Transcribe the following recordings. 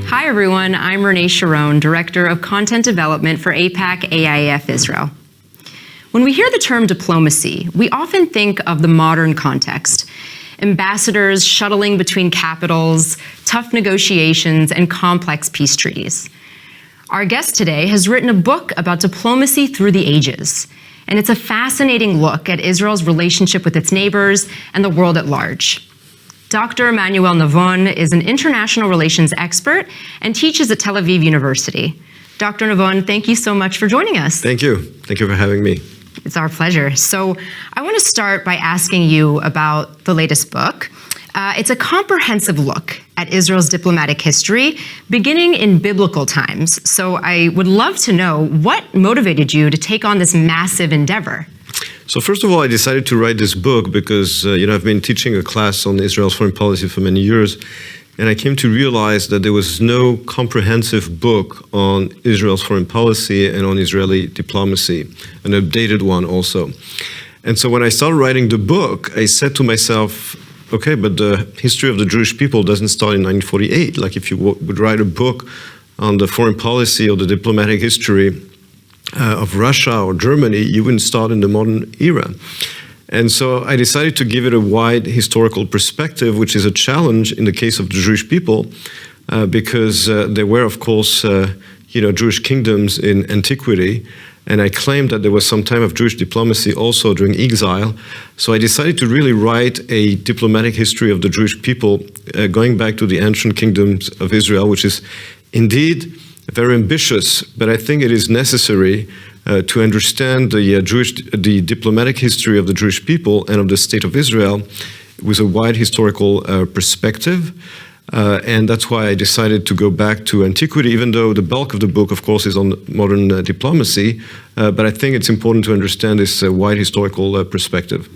Hi everyone, I'm Renee Sharon, Director of Content Development for AIPAC AIF Israel. When we hear the term diplomacy, we often think of the modern context. Ambassadors shuttling between capitals, tough negotiations, and complex peace treaties. Our guest today has written a book about diplomacy through the ages, and it's a fascinating look at Israel's relationship with its neighbors and the world at large. Dr. Emmanuel Navon is an international relations expert and teaches at Tel Aviv University. Dr. Navon, thank you so much for joining us. Thank you. Thank you for having me. It's our pleasure. So I want to start by asking you about the latest book. It's a comprehensive look at Israel's diplomatic history, beginning in biblical times. So I would love to know what motivated you to take on this massive endeavor. So first of all, I decided to write this book because, I've been teaching a class on Israel's foreign policy for many years, and I came to realize that there was no comprehensive book on Israel's foreign policy and on Israeli diplomacy, an updated one also. And so when I started writing the book, I said to myself, okay, but the history of the Jewish people doesn't start in 1948. Like if you would write a book on the foreign policy or the diplomatic history of Russia or Germany, you wouldn't start in the modern era. And so I decided to give it a wide historical perspective, which is a challenge in the case of the Jewish people, because there were, of course, Jewish kingdoms in antiquity, and I claimed that there was some time of Jewish diplomacy also during exile. So I decided to really write a diplomatic history of the Jewish people, going back to the ancient kingdoms of Israel, which is indeed very ambitious, but I think it is necessary to understand the diplomatic history of the Jewish people and of the state of Israel with a wide historical perspective. And that's why I decided to go back to antiquity, even though the bulk of the book, of course, is on modern diplomacy. But I think it's important to understand this wide historical perspective.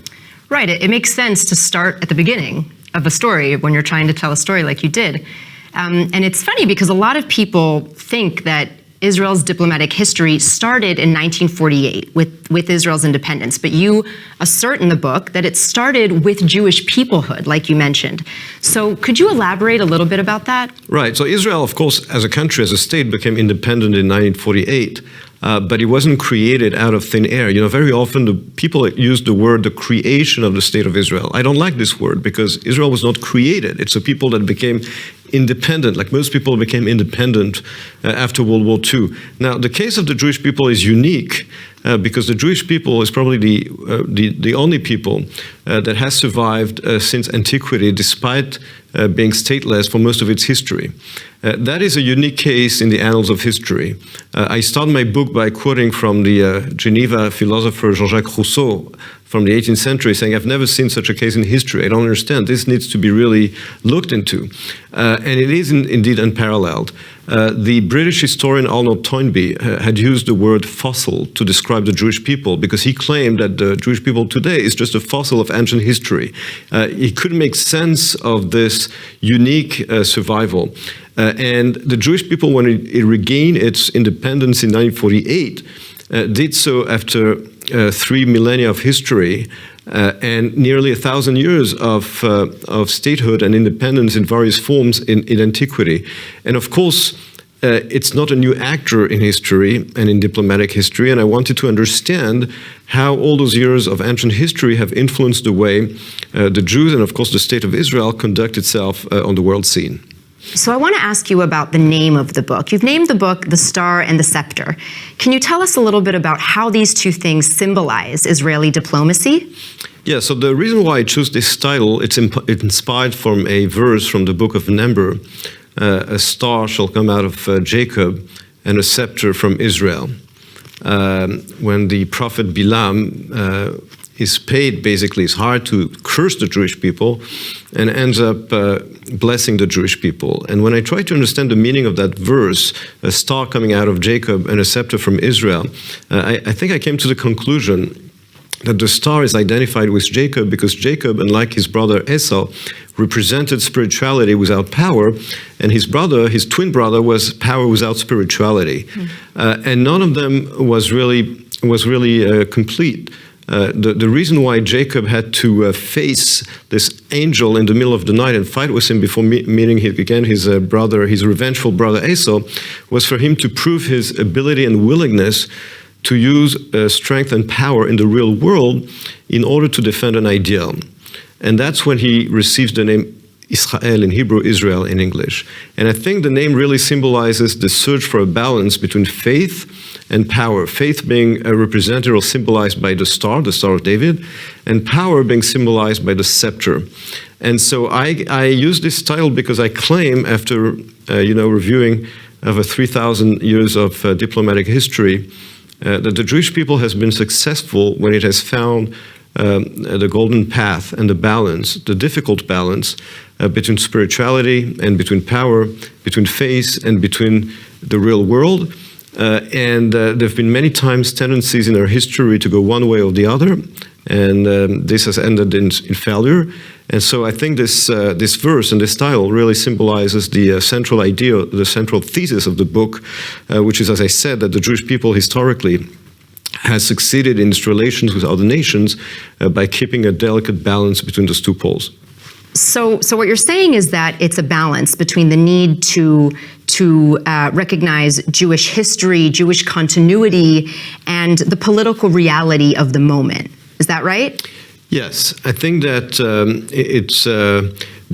Right. It makes sense to start at the beginning of a story when you're trying to tell a story like you did. And it's funny because a lot of people think that Israel's diplomatic history started in 1948 with Israel's independence, but you assert in the book that it started with Jewish peoplehood, like you mentioned. So could you elaborate a little bit about that? Right. So Israel, of course, as a country, as a state, became independent in 1948. But it wasn't created out of thin air. Very often the people use the word the creation of the state of Israel. I don't like this word because Israel was not created. It's a people that became independent, like most people became independent after World War II. Now, the case of the Jewish people is unique because the Jewish people is probably the only people that has survived since antiquity, despite being stateless for most of its history. That is a unique case in the annals of history. I start my book by quoting from the Geneva philosopher Jean-Jacques Rousseau from the 18th century, saying, I've never seen such a case in history. I don't understand. This needs to be really looked into. And it is indeed unparalleled. The British historian Arnold Toynbee had used the word fossil to describe the Jewish people because he claimed that the Jewish people today is just a fossil of ancient history. He couldn't make sense of this unique survival. And the Jewish people, when it regained its independence in 1948, did so after 3 millennia of history and nearly 1,000 years of statehood and independence in various forms in antiquity. And of course, it's not a new actor in history and in diplomatic history, and I wanted to understand how all those years of ancient history have influenced the way the Jews and of course the state of Israel conduct itself on the world scene. So I want to ask you about the name of the book. You've named the book The Star and the Scepter. Can you tell us a little bit about how these two things symbolize Israeli diplomacy? Yeah, so the reason why I chose this title, it's inspired from a verse from the book of Number. A star shall come out of Jacob and a scepter from Israel. When the prophet Bilam is paid, basically, is hired to curse the Jewish people and ends up blessing the Jewish people. And when I try to understand the meaning of that verse, a star coming out of Jacob and a scepter from Israel, I think I came to the conclusion that the star is identified with Jacob because Jacob, unlike his brother Esau, represented spirituality without power, and his twin brother, was power without spirituality. And none of them was really complete. the reason why Jacob had to face this angel in the middle of the night and fight with him before meeting his brother, his revengeful brother Esau, was for him to prove his ability and willingness to use strength and power in the real world in order to defend an ideal. And that's when he receives the name Israel in Hebrew, Israel in English. And I think the name really symbolizes the search for a balance between faith and power. Faith being represented or symbolized by the Star of David, and power being symbolized by the scepter. And so I use this title because I claim, after reviewing over 3,000 years of diplomatic history, that the Jewish people has been successful when it has found the golden path and the balance, the difficult balance between spirituality and between power, between faith and between the real world. And there have been many times tendencies in our history to go one way or the other, and this has ended in failure. And so I think this verse and this title really symbolizes the central idea, the central thesis of the book, which is, as I said, that the Jewish people historically has succeeded in its relations with other nations by keeping a delicate balance between those two poles. So what you're saying is that it's a balance between the need to recognize Jewish history, Jewish continuity, and the political reality of the moment. Is that right? Yes, I think that it's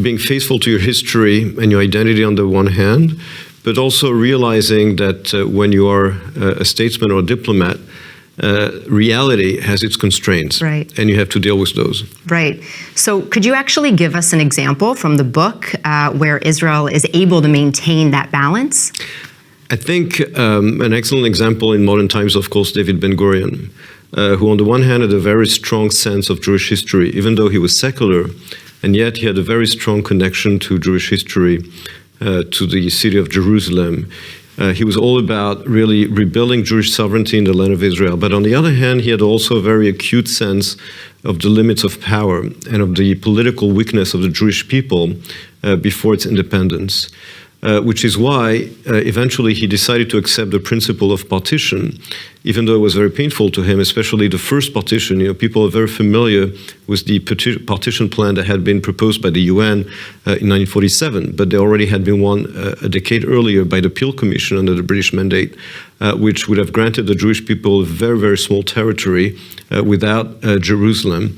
being faithful to your history and your identity on the one hand, but also realizing that when you are a statesman or a diplomat, reality has its constraints, right, and you have to deal with those. Right. So could you actually give us an example from the book where Israel is able to maintain that balance? I think an excellent example in modern times, of course, David Ben Gurion, who on the one hand had a very strong sense of Jewish history, even though he was secular, and yet he had a very strong connection to Jewish history, to the city of Jerusalem. He was all about really rebuilding Jewish sovereignty in the land of Israel. But on the other hand, he had also a very acute sense of the limits of power and of the political weakness of the Jewish people before its independence, which is why eventually he decided to accept the principle of partition, even though it was very painful to him, especially the first partition. People are very familiar with the partition plan that had been proposed by the UN in 1947, but there already had been one a decade earlier by the Peel Commission under the British mandate, which would have granted the Jewish people a very, very small territory without Jerusalem.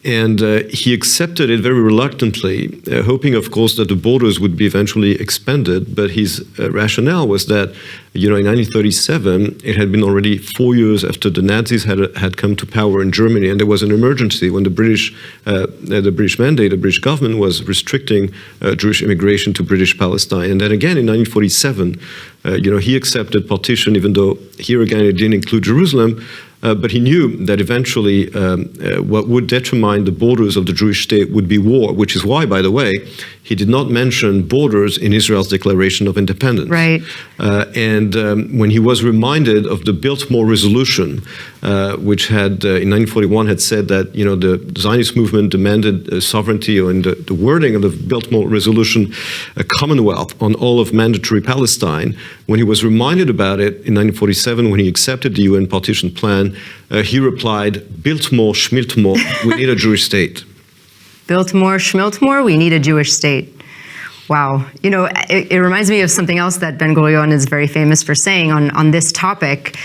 And he accepted it very reluctantly, hoping, of course, that the borders would be eventually expanded. But his rationale was that, in 1937, it had been already 4 years after the Nazis had come to power in Germany, and there was an emergency when the British mandate, the British government was restricting Jewish immigration to British Palestine. And then again in 1947, he accepted partition, even though here again it didn't include Jerusalem. But he knew that eventually what would determine the borders of the Jewish state would be war, which is why, by the way, he did not mention borders in Israel's Declaration of Independence. Right. And when he was reminded of the Biltmore Resolution, which had, in 1941, had said that, the Zionist movement demanded sovereignty, or in the wording of the Biltmore Resolution, a commonwealth on all of mandatory Palestine, when he was reminded about it in 1947, when he accepted the UN partition plan, he replied, Biltmore, Schmiltmore, we need a Jewish state. Biltmore, Schmiltmore, we need a Jewish state. Wow. It reminds me of something else that Ben Gurion is very famous for saying on this topic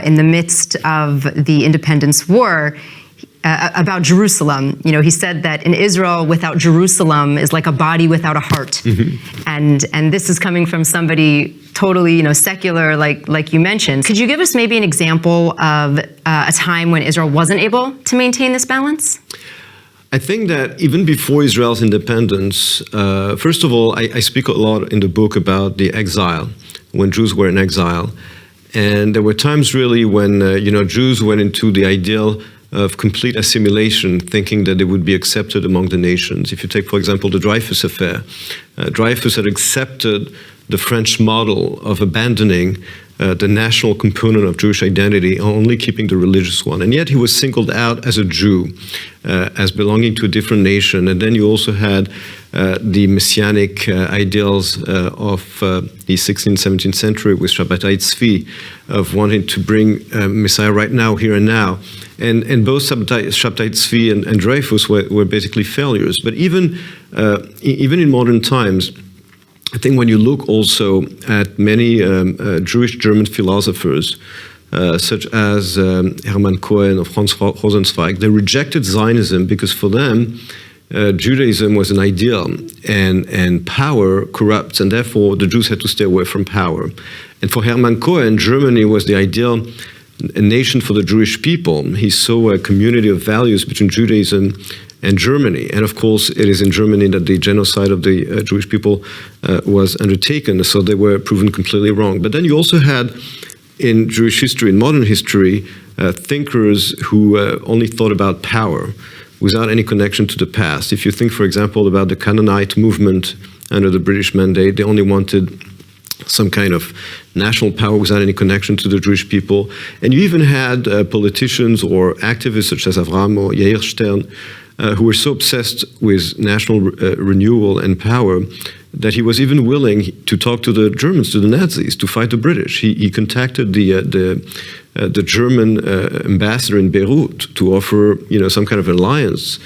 in the midst of the Independence War about Jerusalem. He said that in Israel, without Jerusalem is like a body without a heart. Mm-hmm. And this is coming from somebody totally, secular, like you mentioned. Could you give us maybe an example of a time when Israel wasn't able to maintain this balance? I think that even before Israel's independence, first of all, I speak a lot in the book about the exile, when Jews were in exile. And there were times really when, Jews went into the ideal of complete assimilation, thinking that they would be accepted among the nations. If you take, for example, the Dreyfus affair, Dreyfus had accepted the French model of abandoning the national component of Jewish identity, only keeping the religious one. And yet he was singled out as a Jew, as belonging to a different nation. And then you also had the messianic ideals of the 16th, 17th century with Shabbatai Tzvi, of wanting to bring Messiah right now, here and now. And both Shabtai Tzvi and Dreyfus were basically failures. But even in modern times, I think when you look also at many Jewish German philosophers, such as Hermann Cohen or Franz Rosenzweig, they rejected Zionism because for them, Judaism was an ideal and power corrupts, and therefore the Jews had to stay away from power. And for Hermann Cohen, Germany was the ideal nation for the Jewish people. He saw a community of values between Judaism and Germany. And of course, it is in Germany that the genocide of the Jewish people was undertaken, so they were proven completely wrong. But then you also had in Jewish history, in modern history, thinkers who only thought about power without any connection to the past. If you think, for example, about the Canaanite movement under the British Mandate, they only wanted some kind of national power without any connection to the Jewish people. And you even had politicians or activists such as Avraham or Yair Stern who were so obsessed with national renewal and power that he was even willing to talk to the Germans, to the Nazis, to fight the British. He contacted the German ambassador in Beirut to offer, some kind of alliance.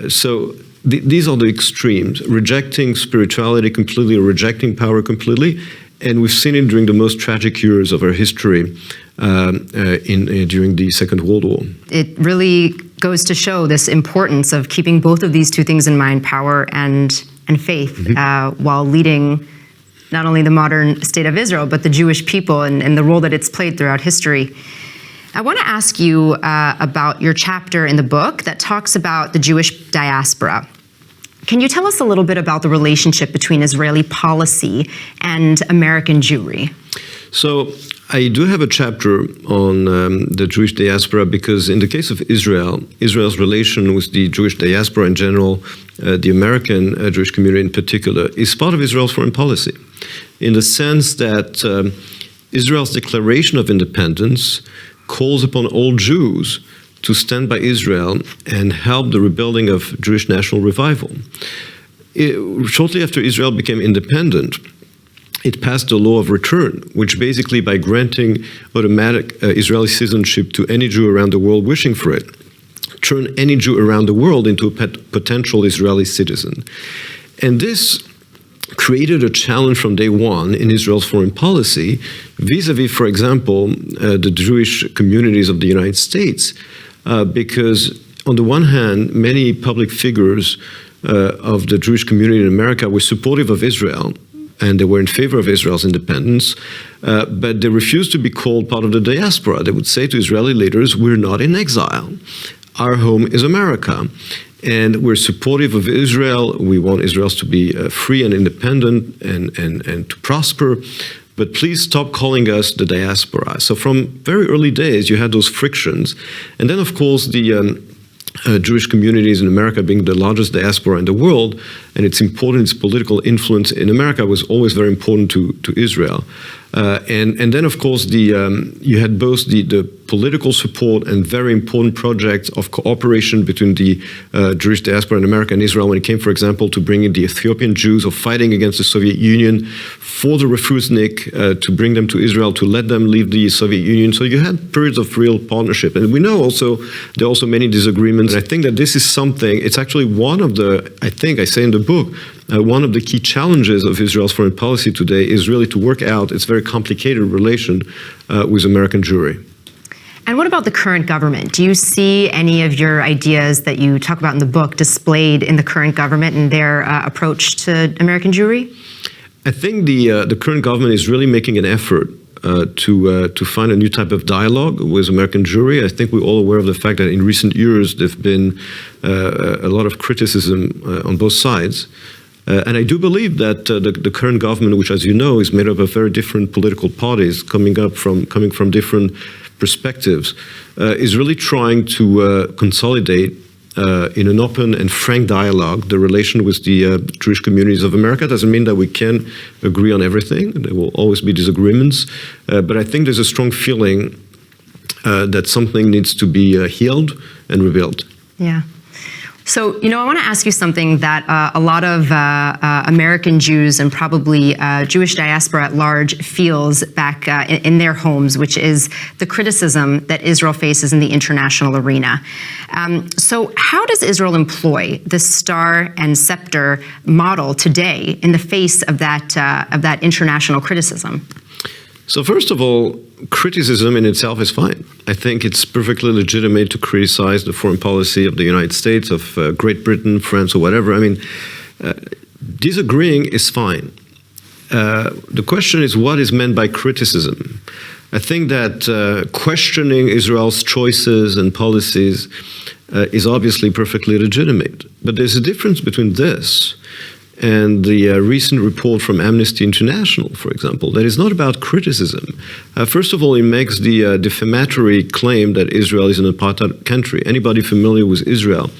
So these are the extremes: rejecting spirituality completely, or rejecting power completely. And we've seen it during the most tragic years of our history during the Second World War. It really goes to show this importance of keeping both of these two things in mind, power and faith, while leading not only the modern state of Israel, but the Jewish people and the role that it's played throughout history. I want to ask you about your chapter in the book that talks about the Jewish diaspora. Can you tell us a little bit about the relationship between Israeli policy and American Jewry? So I do have a chapter on the Jewish diaspora because in the case of Israel, Israel's relation with the Jewish diaspora in general, the American Jewish community in particular, is part of Israel's foreign policy, in the sense that Israel's declaration of independence calls upon all Jews to stand by Israel and help the rebuilding of Jewish national revival. Shortly after Israel became independent, it passed the law of return, which basically, by granting automatic Israeli citizenship to any Jew around the world wishing for it, turned any Jew around the world into a potential Israeli citizen. And this created a challenge from day one in Israel's foreign policy, vis-a-vis, for example, the Jewish communities of the United States, because on the one hand, many public figures of the Jewish community in America were supportive of Israel, and they were in favor of Israel's independence, but they refused to be called part of the diaspora. They would say to Israeli leaders, we're not in exile. Our home is America, and we're supportive of Israel. We want Israel to be free and independent and to prosper, but please stop calling us the diaspora. So from very early days, you had those frictions. And then, of course, the Jewish communities in America being the largest diaspora in the world, and its importance, its political influence in America was always very important to Israel. And then, of course, you had both the political support and very important projects of cooperation between the Jewish diaspora in America and Israel when it came, for example, to bringing the Ethiopian Jews or fighting against the Soviet Union for the refusnik to bring them to Israel, to let them leave the Soviet Union. So you had periods of real partnership. And we know also there are also many disagreements. And I think that this is something, it's actually one of the, I think I say in the book, one of the key challenges of Israel's foreign policy today is really to work out its very complicated relation with American Jewry. And what about the current government? Do you see any of your ideas that you talk about in the book displayed in the current government and their approach to American Jewry? I think the current government is really making an effort to find a new type of dialogue with American Jewry. I think we're all aware of the fact that in recent years there have been a lot of criticism on both sides. And I do believe that the current government, which, as you know, is made up of very different political parties coming from different perspectives, is really trying to consolidate in an open and frank dialogue the relation with the Jewish communities of America. It doesn't mean that we can agree on everything. There will always be disagreements. But I think there's a strong feeling that something needs to be healed and rebuilt. Yeah. So, I want to ask you something that a lot of American Jews and probably Jewish diaspora at large feels back in their homes, which is the criticism that Israel faces in the international arena. So how does Israel employ the Star and Scepter model today in the face of that international criticism? So first of all, criticism in itself is fine. I think it's perfectly legitimate to criticize the foreign policy of the United States, of Great Britain, France, or whatever. I mean, disagreeing is fine. The question is what is meant by criticism. I think that questioning Israel's choices and policies is obviously perfectly legitimate. But there's a difference between this and the recent report from Amnesty International, for example, that is not about criticism. First of all, it makes the defamatory claim that Israel is an apartheid country. Anybody familiar with Israel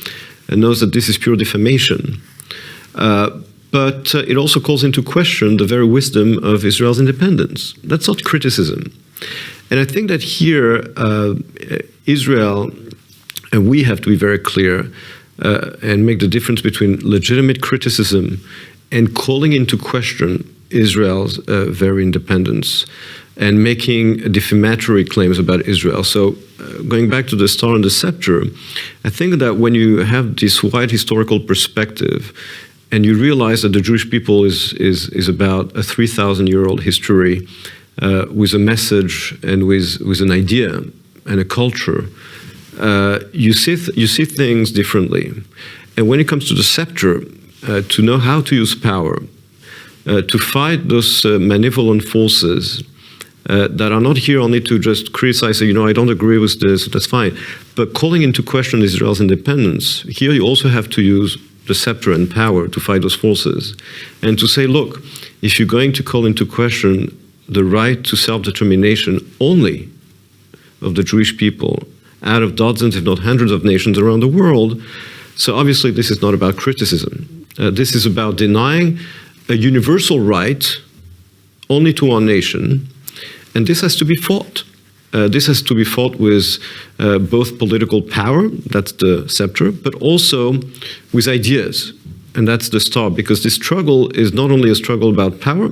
knows that this is pure defamation. But it also calls into question the very wisdom of Israel's independence. That's not criticism. And I think that here, Israel, and we have to be very clear, and make the difference between legitimate criticism and calling into question Israel's very independence and making defamatory claims about Israel. So going back to the Star and the Scepter, I think that when you have this wide historical perspective and you realize that the Jewish people is about a 3,000-year-old history with a message and with an idea and a culture, you see things differently. And when it comes to the scepter, to know how to use power, to fight those malevolent forces that are not here only to just criticize, say, I don't agree with this, that's fine. But calling into question Israel's independence, here you also have to use the scepter and power to fight those forces. And to say, look, if you're going to call into question the right to self-determination only of the Jewish people, out of dozens, if not hundreds of nations around the world. So obviously this is not about criticism. This is about denying a universal right only to one nation, and this has to be fought. This has to be fought with both political power, that's the scepter, but also with ideas, and that's the star, because this struggle is not only a struggle about power,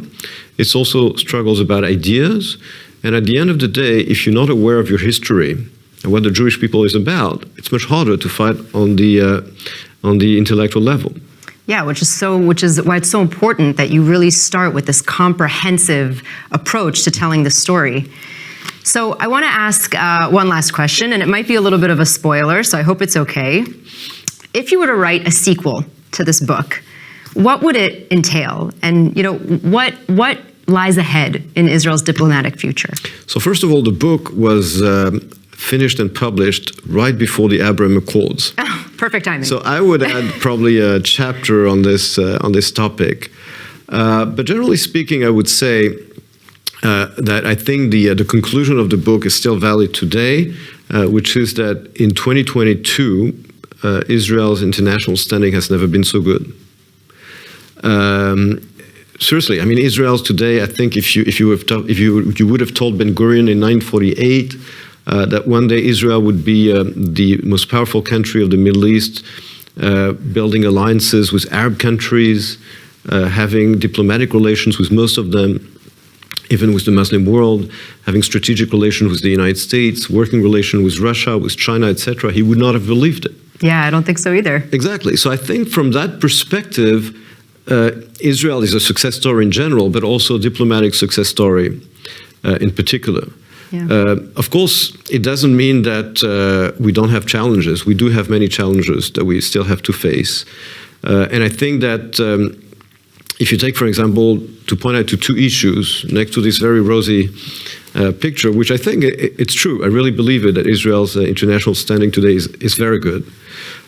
it's also struggles about ideas, and at the end of the day, if you're not aware of your history, and what the Jewish people is about, it's much harder to fight on the intellectual level. Yeah, which is why it's so important that you really start with this comprehensive approach to telling the story. So I want to ask one last question, and it might be a little bit of a spoiler, so I hope it's okay. If you were to write a sequel to this book, what would it entail? And what lies ahead in Israel's diplomatic future? So first of all, the book was finished and published right before the Abraham Accords. Oh, perfect timing. So I would add probably a chapter on this topic. But generally speaking, I would say that I think the conclusion of the book is still valid today, which is that in 2022, Israel's international standing has never been so good. Seriously, I mean, Israel's today, I think if you would have told Ben Gurion in 1948 that one day Israel would be the most powerful country of the Middle East, building alliances with Arab countries, having diplomatic relations with most of them, even with the Muslim world, having strategic relations with the United States, working relations with Russia, with China, etc., he would not have believed it. Yeah, I don't think so either. Exactly. So I think from that perspective, Israel is a success story in general, but also a diplomatic success story in particular. Yeah. Of course, it doesn't mean that we don't have challenges. We do have many challenges that we still have to face. And I think that if you take, for example, to point out to two issues next to this very rosy picture, which I think it's true, I really believe it, that Israel's international standing today is very good.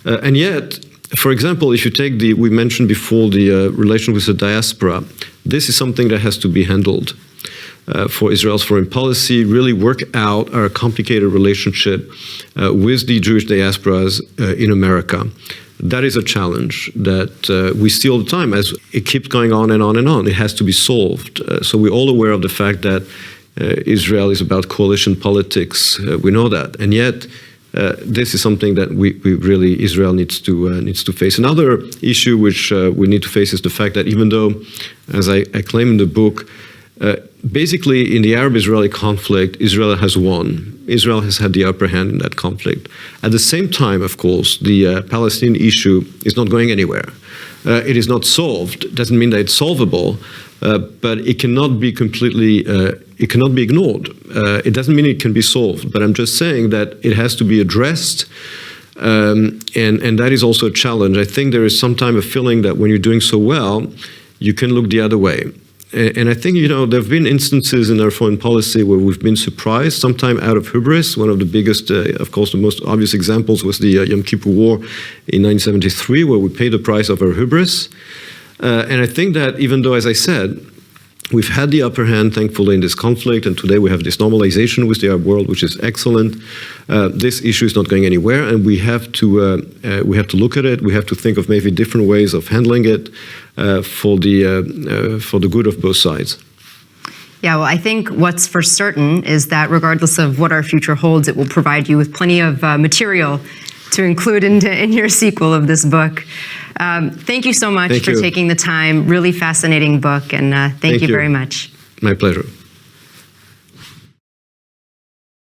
And yet, for example, if you take we mentioned before the relation with the diaspora, this is something that has to be handled. For Israel's foreign policy, really work out our complicated relationship with the Jewish diasporas in America. That is a challenge that we see all the time as it keeps going on and on and on. It has to be solved. So we're all aware of the fact that Israel is about coalition politics. We know that. And yet, this is something that Israel needs to face. Another issue which we need to face is the fact that even though, as I claim in the book, basically in the Arab-Israeli conflict, Israel has won. Israel has had the upper hand in that conflict. At the same time, of course, the Palestinian issue is not going anywhere. It is not solved. It doesn't mean that it's solvable, but it cannot be completely, it cannot be ignored. It doesn't mean it can be solved, but I'm just saying that it has to be addressed, and that is also a challenge. I think there is sometimes a feeling that when you're doing so well, you can look the other way. And I think, there have been instances in our foreign policy where we've been surprised, sometimes out of hubris. One of the biggest, of course, the most obvious examples was the Yom Kippur War in 1973, where we paid the price of our hubris. And I think that even though, as I said, we've had the upper hand, thankfully, in this conflict, and today we have this normalization with the Arab world, which is excellent. This issue is not going anywhere, and we have to look at it. We have to think of maybe different ways of handling it for the good of both sides. Yeah, well, I think what's for certain is that regardless of what our future holds, it will provide you with plenty of material to include in your sequel of this book. Thank you so much for taking the time. Really fascinating book, and thank you very much. My pleasure.